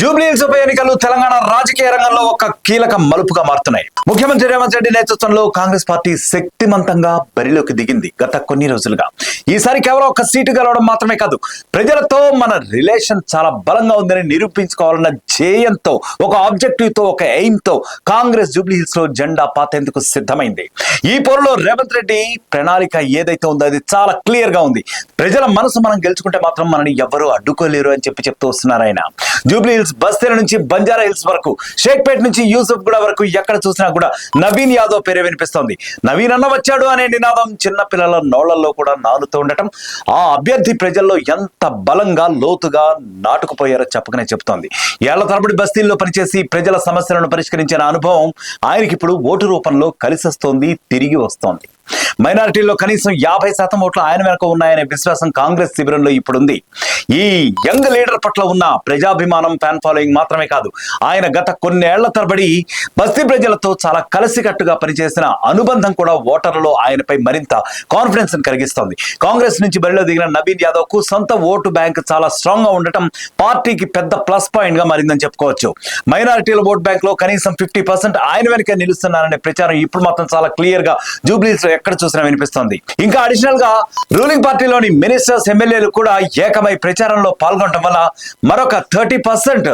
జూబ్లీహిల్స్ ఉప ఎన్నికలు తెలంగాణ రాజకీయ రంగంలో ఒక కీలక మలుపుగా మారుతున్నాయి. ముఖ్యమంత్రి రేవంత్ రెడ్డి నేతృత్వంలో కాంగ్రెస్ పార్టీ శక్తిమంతంగా బరిలోకి దిగింది గత కొన్ని రోజులుగా. ఈసారి కేవలం ఒక సీటు గెలవడం మాత్రమే కాదు, ప్రజలతో మన రిలేషన్ చాలా బలంగా ఉందని నిరూపించుకోవాలన్న ధ్యేయంతో, ఒక ఆబ్జెక్టివ్ తో, ఒక ఎయిమ్ తో కాంగ్రెస్ జూబ్లీహిల్స్ లో జెండా పాతేందుకు సిద్ధమైంది. ఈ పోరులో రేవంత్ రెడ్డి ప్రణాళిక ఏదైతే ఉందో అది చాలా క్లియర్ గా ఉంది. ప్రజల మనసు మనం గెలుచుకుంటే మాత్రం మనని ఎవ్వరూ అడ్డుకోలేరు అని చెప్తూ వస్తున్నారు ఆయన. జూబ్లీహిల్స్ బస్తీల నుంచి బంజారా హిల్స్ వరకు, షేక్పేట్ నుంచి యూసుఫ్ గూడ వరకు ఎక్కడ చూసినా కూడా నవీన్ యాదవ్ పేరే వినిపిస్తోంది. నవీన్ అన్న వచ్చాడు అనే నినాదం చిన్న పిల్లల నోళ్లలో కూడా నానుతూ ఉండటం ఆ అభ్యర్థి ప్రజల్లో ఎంత బలంగా లోతుగా నాటుకుపోయారో చెప్పకనే చెప్తోంది. ఏళ్ల తరబడి బస్తీల్లో పనిచేసి ప్రజల సమస్యలను పరిష్కరించిన అనుభవం ఆయనకి ఇప్పుడు ఓటు రూపంలో కలిసొస్తోంది, తిరిగి వస్తోంది. మైనారిటీల్లో కనీసం 50% ఓట్లు ఆయన వెనక ఉన్నాయనే విశ్వాసం కాంగ్రెస్ శిబిరంలో ఇప్పుడుంది. ఈ యంగ్ లీడర్ పట్ల ఉన్న ప్రజాభిమానం, ఫ్యాన్ ఫాలోయింగ్ మాత్రమే కాదు, ఆయన గత కొన్నేళ్ల తరబడి బస్తీ ప్రజలతో చాలా కలిసికట్టుగా పనిచేసిన అనుబంధం కూడా ఓటర్లలో ఆయనపై మరింత కాన్ఫిడెన్స్ కలిగిస్తోంది. కాంగ్రెస్ నుంచి బరిలో దిగిన నవీన్ యాదవ్ కు సొంత ఓటు బ్యాంక్ చాలా స్ట్రాంగ్ గా ఉండటం పార్టీకి పెద్ద ప్లస్ పాయింట్ గా మారిందని చెప్పుకోవచ్చు. మైనారిటీల ఓట్ బ్యాంక్ లో కనీసం 50% ఆయన వెనక నిలుస్తున్నారనే ప్రచారం ఇప్పుడు మాత్రం చాలా క్లియర్ గా జూబ్లీహిల్స్ ఎక్కడ చూసినా వినిపిస్తోంది. ఇంకా అడిషనల్ గా రూలింగ్ పార్టీలోని మినిస్టర్స్, ఎమ్మెల్యేలు కూడా ఏకమై ప్రచారంలో పాల్గొనడం వల్ల మరొక 30%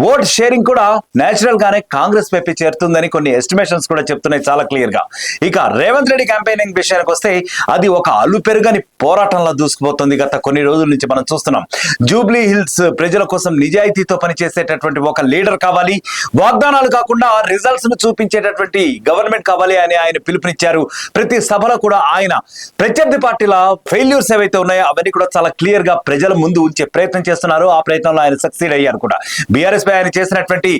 ఓట్ షేరింగ్ కూడా నేచురల్ గానే కాంగ్రెస్ వైపు చేరుతుందని కొన్ని ఎస్టిమేషన్స్ కూడా చెప్తున్నాయి చాలా క్లియర్ గా. ఇక రేవంత్ రెడ్డి క్యాంపెయినింగ్ విషయానికి వస్తే అది ఒక అలుపెరుగని పోరాటంలో దూసుకుపోతుంది. గత కొన్ని రోజుల నుంచి మనం చూస్తున్నాం. జూబ్లీ హిల్స్ ప్రజల కోసం నిజాయితీతో పనిచేసేటటువంటి ఒక లీడర్ కావాలి, వాగ్దానాలు కాకుండా రిజల్ట్స్ ను చూపించేటటువంటి గవర్నమెంట్ కావాలి అని ఆయన పిలుపునిచ్చారు. ప్రతి సభలో కూడా ఆయన ప్రత్యర్థి పార్టీల ఫెయిల్యూర్స్ ఏవైతే ఉన్నాయో అవన్నీ కూడా చాలా క్లియర్ గా ప్రజల ముందు ఉంచే ప్రయత్నం చేస్తున్నారు. ఆ ప్రయత్నంలో ఆయన సక్సీడ్ అయ్యారు కూడా. బీఆర్ఎస్ పై ఆయన చేసినటువంటి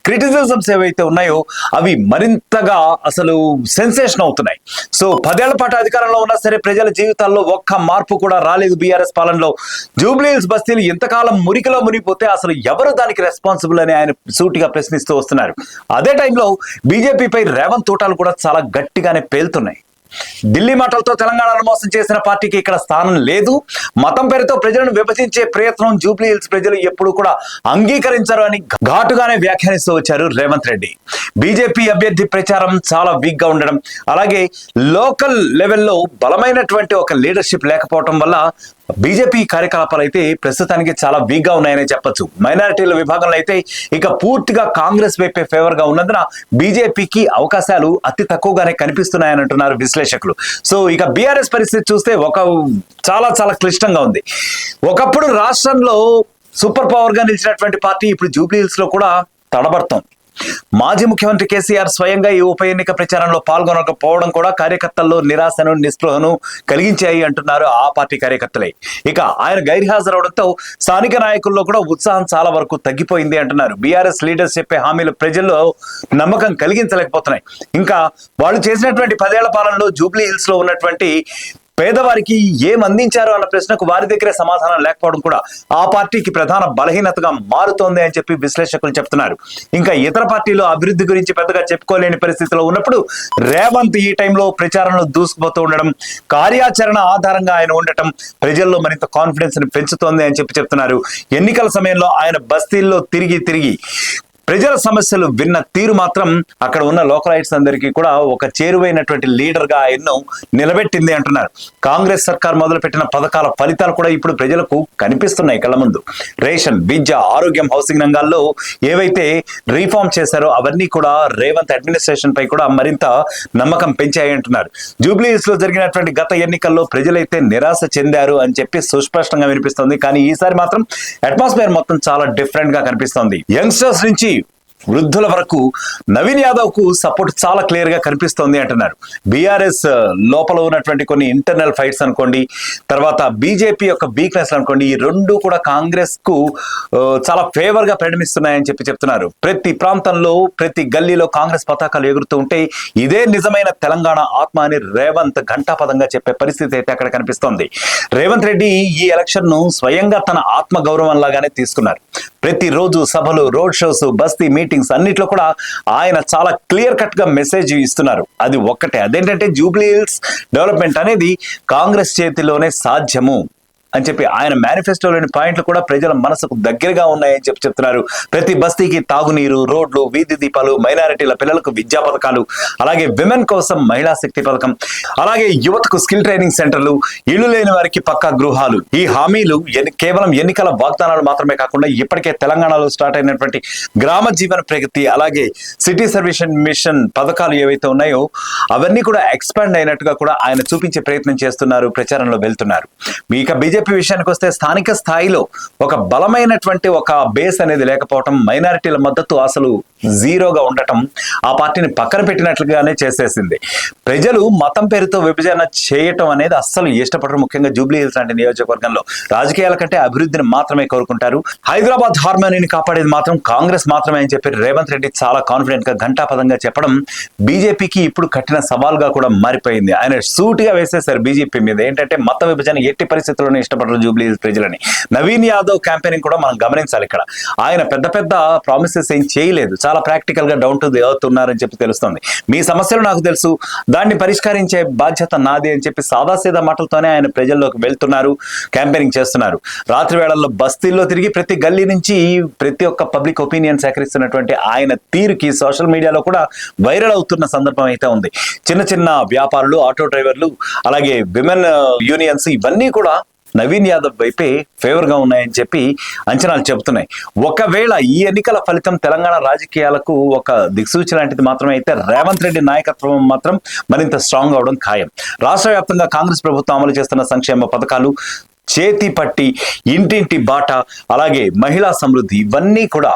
క్రిటిసిజమ్స్ ఏవైతే ఉన్నాయో అవి మరింతగా అసలు సెన్సేషన్ అవుతున్నాయి. సో 10 ఏళ్ల పాటు అధికారంలో ఉన్నా సరే ప్రజల జీవితాల్లో ఒక్క మార్పు కూడా రాలేదు బీఆర్ఎస్ పాలనలో. జూబ్లీహిల్స్ బస్తీలు ఎంతకాలం మురికిలో మునిగిపోతే అసలు ఎవరు దానికి రెస్పాన్సిబుల్ అని ఆయన సూటిగా ప్రశ్నిస్తూ వస్తున్నారు. అదే టైంలో బీజేపీపై రేవంత్ తోటాలు కూడా చాలా గట్టిగానే పేలుతున్నాయి. ఢిల్లీ మాటలతో తెలంగాణను మోసం చేసిన పార్టీకి ఇక్కడ స్థానం లేదు. మతం పేరుతో ప్రజలను విభజించే ప్రయత్నం జూబ్లీహిల్స్ ప్రజలు ఎప్పుడు కూడా అంగీకరించరు అని ఘాటుగానే వ్యాఖ్యానిస్తూ వచ్చారు రేవంత్ రెడ్డి. బీజేపీ అభ్యర్థి ప్రచారం చాలా వీక్ గా ఉండడం, అలాగే లోకల్ లెవెల్లో బలమైనటువంటి ఒక లీడర్షిప్ లేకపోవడం వల్ల బీజేపీ కార్యకలాపాలు అయితే ప్రస్తుతానికి చాలా వీక్ గా ఉన్నాయని చెప్పొచ్చు. మైనారిటీల విభాగంలో అయితే ఇక పూర్తిగా కాంగ్రెస్ వైపే ఫేవర్ గా ఉన్నందున బీజేపీకి అవకాశాలు అతి తక్కువగానే కనిపిస్తున్నాయని అంటున్నారు విశ్లేషకులు. సో ఇక బీఆర్ఎస్ పరిస్థితి చూస్తే చాలా చాలా క్లిష్టంగా ఉంది. ఒకప్పుడు రాష్ట్రంలో సూపర్ పవర్ గా నిలిచినటువంటి పార్టీ ఇప్పుడు జూబ్లీహిల్స్ లో కూడా తడబడుతోంది. మాజీ ముఖ్యమంత్రి కేసీఆర్ స్వయంగా ఈ ఉప ఎన్నిక ప్రచారంలో పాల్గొనకపోవడం కూడా కార్యకర్తల్లో నిరాశను, నిస్పృహను కలిగించాయి అంటున్నారు ఆ పార్టీ కార్యకర్తలే. ఇక ఆయన గైర్హాజరవడంతో స్థానిక నాయకుల్లో కూడా ఉత్సాహం చాలా వరకు తగ్గిపోయింది అంటున్నారు. బీఆర్ఎస్ లీడర్స్ చెప్పే హామీలు ప్రజల్లో నమ్మకం కలిగించలేకపోతున్నాయి. ఇంకా వాళ్ళు చేసినటువంటి 10 ఏళ్ల పాలనలో జూబ్లీహిల్స్ లో ఉన్నటువంటి పేదవారికి ఏం అందించారు అన్న ప్రశ్నకు వారి దగ్గరే సమాధానం లేకపోవడం కూడా ఆ పార్టీకి ప్రధాన బలహీనతగా మారుతోంది అని చెప్పి విశ్లేషకులు చెప్తున్నారు. ఇంకా ఇతర పార్టీలు అభివృద్ధి గురించి పెద్దగా చెప్పుకోలేని పరిస్థితిలో ఉన్నప్పుడు రేవంత్ ఈ టైంలో ప్రచారంలో దూసుకుపోతూ ఉండడం, కార్యాచరణ ఆధారంగా ఆయన ఉండటం ప్రజల్లో మరింత కాన్ఫిడెన్స్ ని పెంచుతోంది అని చెప్తున్నారు. ఎన్నికల సమయంలో ఆయన బస్తీల్లో తిరిగి ప్రజల సమస్యలు విన్న తీరు మాత్రం అక్కడ ఉన్న లోకలైట్స్ అందరికీ కూడా ఒక చేరువైనటువంటి లీడర్ గా ఆయన్ను నిలబెట్టింది అంటున్నారు. కాంగ్రెస్ సర్కార్ మొదలుపెట్టిన పథకాల ఫలితాలు కూడా ఇప్పుడు ప్రజలకు కనిపిస్తున్నాయి కళ్ళ ముందు. రేషన్, విద్య, ఆరోగ్యం, హౌసింగ్ రంగాల్లో ఏవైతే రీఫార్మ్ చేశారో అవన్నీ కూడా రేవంత్ అడ్మినిస్ట్రేషన్ పై కూడా మరింత నమ్మకం పెంచాయి అంటున్నారు. జూబ్లీహిల్స్ లో జరిగినటువంటి గత ఎన్నికల్లో ప్రజలైతే నిరాశ చెందారు అని చెప్పి సుస్పష్టంగా వినిపిస్తోంది. కానీ ఈసారి మాత్రం అట్మాస్ఫియర్ మొత్తం చాలా డిఫరెంట్ గా కనిపిస్తోంది. యంగ్స్టర్స్ నుంచి వృద్ధుల వరకు నవీన్ యాదవ్ కు సపోర్ట్ చాలా క్లియర్ గా కనిపిస్తోంది అంటున్నారు. బీఆర్ఎస్ లోపల ఉన్నటువంటి కొన్ని ఇంటర్నల్ ఫైట్స్ అనుకోండి, తర్వాత బీజేపీ యొక్క వీక్నెస్ అనుకోండి, ఈ రెండు కూడా కాంగ్రెస్ కు చాలా ఫేవర్ గా పరిణమిస్తున్నాయని చెప్తున్నారు. ప్రతి ప్రాంతంలో, ప్రతి గల్లీలో కాంగ్రెస్ పతాకాలు ఎగురుతూ ఉంటే ఇదే నిజమైన తెలంగాణ ఆత్మ అని రేవంత్ ఘంటాపదంగా చెప్పే పరిస్థితి అయితే అక్కడ కనిపిస్తోంది. రేవంత్ రెడ్డి ఈ ఎలక్షన్ ను స్వయంగా తన ఆత్మ గౌరవం లాగానే తీసుకున్నారు. ప్రతిరోజు సభలు, రోడ్ షోస్, బస్తీ మీటింగ్స్ అన్నిట్లో కూడా ఆయన చాలా క్లియర్ కట్ గా మెసేజ్ ఇస్తున్నారు. అది ఒక్కటే, అదేంటంటే జూబ్లీహిల్స్ డెవలప్మెంట్ అనేది కాంగ్రెస్ చేతిలోనే సాధ్యము అని చెప్పి ఆయన మేనిఫెస్టోలోని పాయింట్లు కూడా ప్రజల మనసుకు దగ్గరగా ఉన్నాయని చెప్తున్నారు. ప్రతి బస్తీకి తాగునీరు, రోడ్లు, వీధి దీపాలు, మైనారిటీల పిల్లలకు విద్యా పథకాలు, అలాగే విమెన్ కోసం మహిళా శక్తి పథకం, అలాగే యువతకు స్కిల్ ట్రైనింగ్ సెంటర్లు, ఇళ్లు లేని వారికి పక్కా గృహాలు. ఈ హామీలు కేవలం ఎన్నికల వాగ్దానాలు మాత్రమే కాకుండా ఇప్పటికే తెలంగాణలో స్టార్ట్ అయినటువంటి గ్రామ జీవన ప్రగతి, అలాగే సిటీ సర్వీస్ మిషన్ పథకాలు ఏవైతే ఉన్నాయో అవన్నీ కూడా ఎక్స్పాండ్ అయినట్టుగా కూడా ఆయన చూపించే ప్రయత్నం చేస్తున్నారు, ప్రచారంలో వెళ్తున్నారు. ఇక బీజేపీ విషయానికి వస్తే స్థానిక స్థాయిలో ఒక బలమైనటువంటి ఒక బేస్ అనేది లేకపోవటం, మైనారిటీల మద్దతు అసలు జీరోగా ఉండటం ఆ పార్టీని పక్కన పెట్టినట్లుగానే చేసేసింది. ప్రజలు మతం పేరుతో విభజన చేయటం అనేది అస్సలు ఇష్టపడరు. ముఖ్యంగా జూబ్లీ హిల్స్ లాంటి నియోజకవర్గంలో రాజకీయాల కంటే అభివృద్ధిని మాత్రమే కోరుకుంటారు. హైదరాబాద్ హార్మోనీని కాపాడేది మాత్రం కాంగ్రెస్ మాత్రమే అని చెప్పి రేవంత్ రెడ్డి చాలా కాన్ఫిడెంట్ గా ఘంటాపదంగా చెప్పడం బీజేపీకి ఇప్పుడు కఠిన సవాల్గా కూడా మారిపోయింది. ఆయన సూటిగా వేసేశారు బీజేపీ మీద. ఏంటంటే మత విభజన ఎట్టి పరిస్థితుల్లోనే ఇష్టపడరు జూబ్లీ హిల్స్ ప్రజలని. నవీన్ యాదవ్ క్యాంపెయినింగ్ కూడా మనం గమనించాలి. ఇక్కడ ఆయన పెద్ద పెద్ద ప్రామిసెస్ ఏం చేయలేదు, చాలా ప్రాక్టికల్ గా డౌన్ టు ది ఎర్త్ ఉన్నారని చెప్పి తెలుస్తుంది. మీ సమస్యలు నాకు తెలుసు, దాన్ని పరిష్కరించే బాధ్యత నాది అని చెప్పి సాదాసీదా మాటలతోనే ఆయన ప్రజల్లోకి వెళ్తున్నారు, క్యాంపెయినింగ్ చేస్తున్నారు. రాత్రి వేళల్లో బస్తీల్లో తిరిగి ప్రతి గల్లీ నుంచి ప్రతి ఒక్క పబ్లిక్ ఒపీనియన్ సేకరిస్తున్నటువంటి ఆయన తీరుకి సోషల్ మీడియాలో కూడా వైరల్ అవుతున్న సందర్భం అయితే ఉంది. చిన్న చిన్న వ్యాపారులు, ఆటో డ్రైవర్లు, అలాగే విమెన్ యూనియన్స్ ఇవన్నీ కూడా నవీన్ యాదవ్ వైపే ఫేవర్ గా ఉన్నాయని చెప్పి అంచనాలు చెబుతున్నాయి. ఒకవేళ ఈ ఎన్నికల ఫలితం తెలంగాణ రాజకీయాలకు ఒక దిక్సూచి లాంటిది మాత్రమే అయితే రేవంత్ రెడ్డి నాయకత్వం మాత్రం మరింత స్ట్రాంగ్ అవడం ఖాయం. రాష్ట్ర వ్యాప్తంగా కాంగ్రెస్ ప్రభుత్వం అమలు చేస్తున్న సంక్షేమ పథకాలు, చేతి పట్టి, ఇంటింటి బాట, అలాగే మహిళా సమృద్ధి ఇవన్నీ కూడా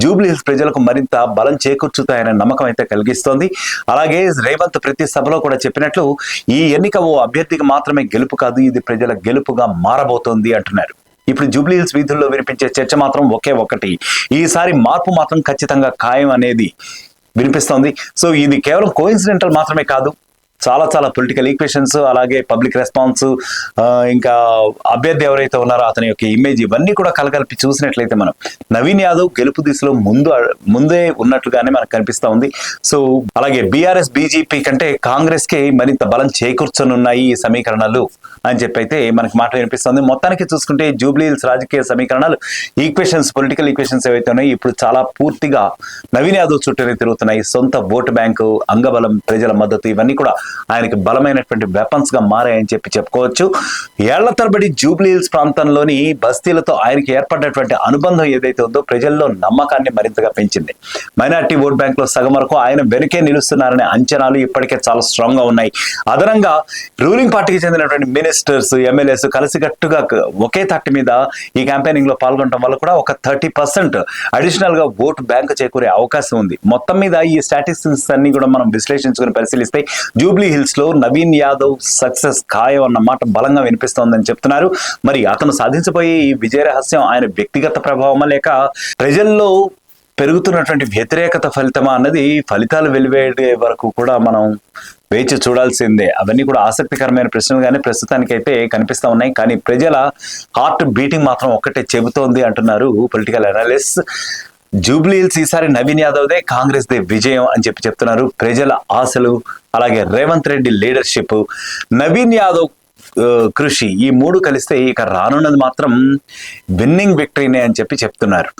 జూబ్లీ హిల్స్ ప్రజలకు మరింత బలం చేకూర్చుతాయనే నమ్మకం అయితే కలిగిస్తోంది. అలాగే రేవంత్ ప్రతి సభలో కూడా చెప్పినట్లు ఈ ఎన్నిక ఓ అభ్యర్థికి మాత్రమే గెలుపు కాదు, ఇది ప్రజల గెలుపుగా మారబోతోంది అంటున్నారు. ఇప్పుడు జూబ్లీ హిల్స్ వీధుల్లో వినిపించే చర్చ మాత్రం ఒకే ఒకటి, ఈసారి మార్పు మాత్రం ఖచ్చితంగా ఖాయం అనేది వినిపిస్తోంది. సో ఇది కేవలం కోఇన్సిడెంటల్ మాత్రమే కాదు, చాలా చాలా పొలిటికల్ ఈక్వేషన్స్, అలాగే పబ్లిక్ రెస్పాన్స్, ఇంకా అభ్యర్థి ఎవరైతే ఉన్నారో అతని యొక్క ఇమేజ్, ఇవన్నీ కూడా కలగలిపి చూసినట్లయితే మనం నవీన్ యాదవ్ గెలుపు దిశలో ముందే ఉన్నట్లుగానే మనకు కనిపిస్తా ఉంది. సో అలాగే బీఆర్ఎస్ బీజేపీ కంటే కాంగ్రెస్ కి మరింత బలం చేకూర్చనున్నాయి ఈ సమీకరణలు అని చెప్పి అయితే మనకి మాట వినిపిస్తుంది. మొత్తానికి చూసుకుంటే జూబ్లీ హిల్స్ రాజకీయ సమీకరణాలు, ఈక్వేషన్స్, పొలిటికల్ ఈక్వేషన్స్ ఏవైతే ఉన్నాయో ఇప్పుడు చాలా పూర్తిగా నవీన్ యాదవ్ చుట్టూనే తిరుగుతున్నాయి. సొంత ఓటు బ్యాంకు, అంగబలం, ప్రజల మద్దతు ఇవన్నీ కూడా ఆయనకి బలమైనటువంటి వెపన్స్ గా మారాయని చెప్పి చెప్పుకోవచ్చు. ఏళ్ల తరబడి జూబ్లీ హిల్స్ ప్రాంతంలోని బస్తీలతో ఆయనకి ఏర్పడినటువంటి అనుబంధం ఏదైతే ఉందో ప్రజల్లో నమ్మకాన్ని మరింతగా పెంచింది. మైనారిటీ ఓట్ బ్యాంక్ లో సగం వరకు ఆయన వెనుకే నిలుస్తున్నారనే అంచనాలు ఇప్పటికే చాలా స్ట్రాంగ్ గా ఉన్నాయి. అదనంగా రూలింగ్ పార్టీకి చెందినటువంటి మినిస్టర్స్, ఎమ్మెల్యేస్ కలిసికట్టుగా ఒకే తట్టు మీద ఈ క్యాంపెయినింగ్ లో పాల్గొనడం వల్ల కూడా ఒక 30% అడిషనల్ గా ఓటు బ్యాంక్ చేకూరే అవకాశం ఉంది. మొత్తం మీద ఈ స్టాటిస్టిక్స్ అన్ని కూడా మనం విశ్లేషించుకుని పరిశీలిస్తే జూబ్లీ హిల్స్ లో నవీన్ యాదవ్ సక్సెస్ ఖాయం అన్న మాట బలంగా వినిపిస్తోందని చెప్తున్నారు. మరి అతను సాధించబోయే ఈ విజయ రహస్యం ఆయన వ్యక్తిగత ప్రభావమా, లేక ప్రజల్లో పెరుగుతున్నటువంటి వ్యతిరేకత ఫలితమా అన్నది ఫలితాలు వెలువడే వరకు కూడా మనం వేచి చూడాల్సిందే. అవన్నీ కూడా ఆసక్తికరమైన ప్రశ్నలుగానే ప్రస్తుతానికైతే కనిపిస్తా ఉన్నాయి. కానీ ప్రజల హార్ట్ బీటింగ్ మాత్రం ఒక్కటే చెబుతోంది అంటున్నారు పొలిటికల్ అనలిస్ట్. జూబ్లీ హిల్స్ ఈసారి నవీన్ యాదవ్దే, కాంగ్రెస్ దే విజయం అని చెప్పి చెప్తున్నారు. ప్రజల ఆశలు, అలాగే రేవంత్ రెడ్డి లీడర్షిప్, నవీన్ యాదవ్ కృషి, ఈ మూడు కలిస్తే ఇక రానున్నది మాత్రం విన్నింగ్ విక్టరీనే అని చెప్పి చెప్తున్నారు.